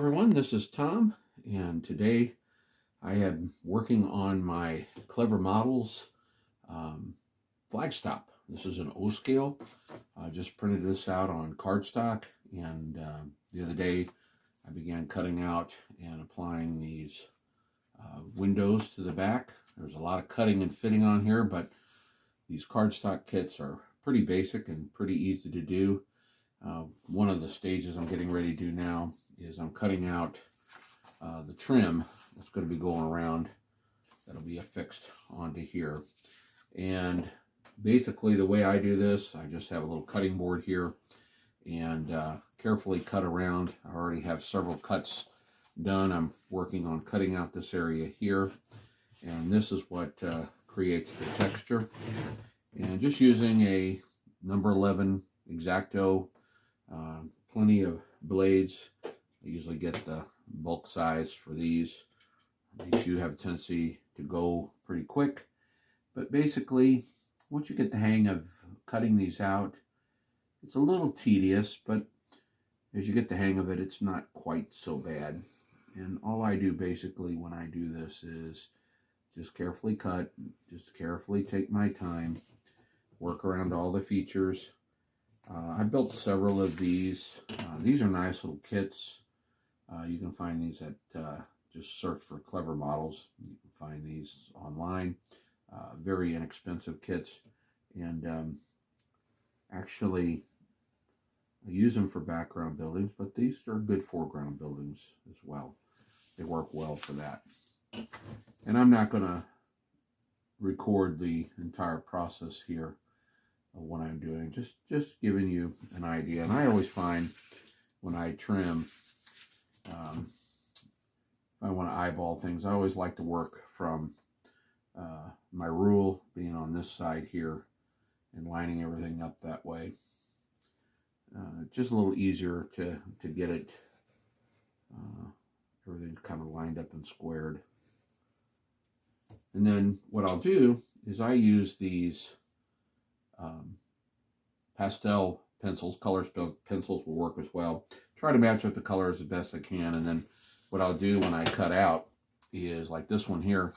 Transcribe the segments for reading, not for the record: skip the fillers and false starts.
everyone, this is Tom, and today I am working on my Clever Models Flagstop. This is an O scale. I just printed this out on cardstock, and the other day I began cutting out and applying these windows to the back. There's a lot of cutting and fitting on here, but these cardstock kits are pretty basic and pretty easy to do. One of the stages I'm getting ready to do now is I'm cutting out the trim that's going to be going around. That'll be affixed onto here. And basically the way I do this, I just have a little cutting board here and carefully cut around. I already have several cuts done. I'm working on cutting out this area here, and this is what creates the texture. And just using a number 11 X-Acto, plenty of blades. I usually get the bulk size for these. These do have a tendency to go pretty quick, but basically once you get the hang of cutting these out, it's a little tedious, but as you get the hang of it, it's not quite so bad. And all I do basically when I do this is just carefully cut, just carefully take my time, work around all the features. I built several of these. These are nice little kits. You can find these at, just search for Clever Models. You can find these online. Very inexpensive kits. And actually, I use them for background buildings, but these are good foreground buildings as well. They work well for that. And I'm not going to record the entire process here of what I'm doing. Just giving you an idea. And I always find when I trim, if I want to eyeball things, I always like to work from my rule being on this side here and lining everything up that way. Just a little easier to get it, everything kind of lined up and squared. And then what I'll do is I use these pastel pencils. Color pencils will work as well. Try to match up the colors the best I can, and then what I'll do when I cut out is, like this one here,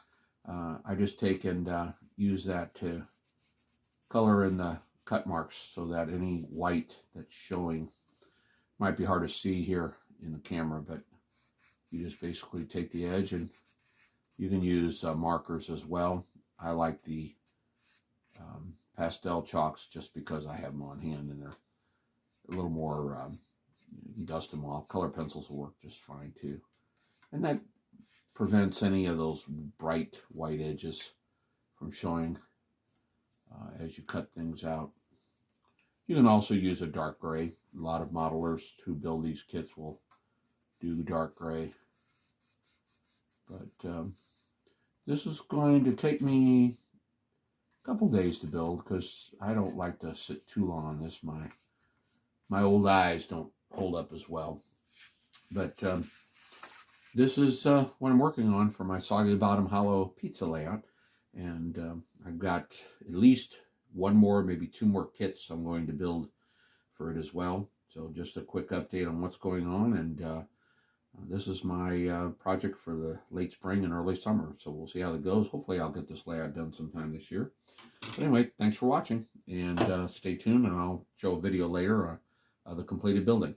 I just take and use that to color in the cut marks so that any white that's showing, might be hard to see here in the camera, but you just basically take the edge, and you can use markers as well. I like the pastel chalks just because I have them on hand and they're a little more, you dust them off. Color pencils will work just fine too. And that prevents any of those bright white edges from showing as you cut things out. You can also use a dark gray. A lot of modelers who build these kits will do dark gray. But this is going to take me a couple days to build because I don't like to sit too long on this. My old eyes don't hold up as well. But this is what I'm working on for my Soggy Bottom Hollow pizza layout. And I've got at least one more, maybe two more kits I'm going to build for it as well. So just a quick update on what's going on. And this is my project for the late spring and early summer. So we'll see how it goes. Hopefully I'll get this layout done sometime this year. But anyway, thanks for watching. And stay tuned, and I'll show a video later of the completed building.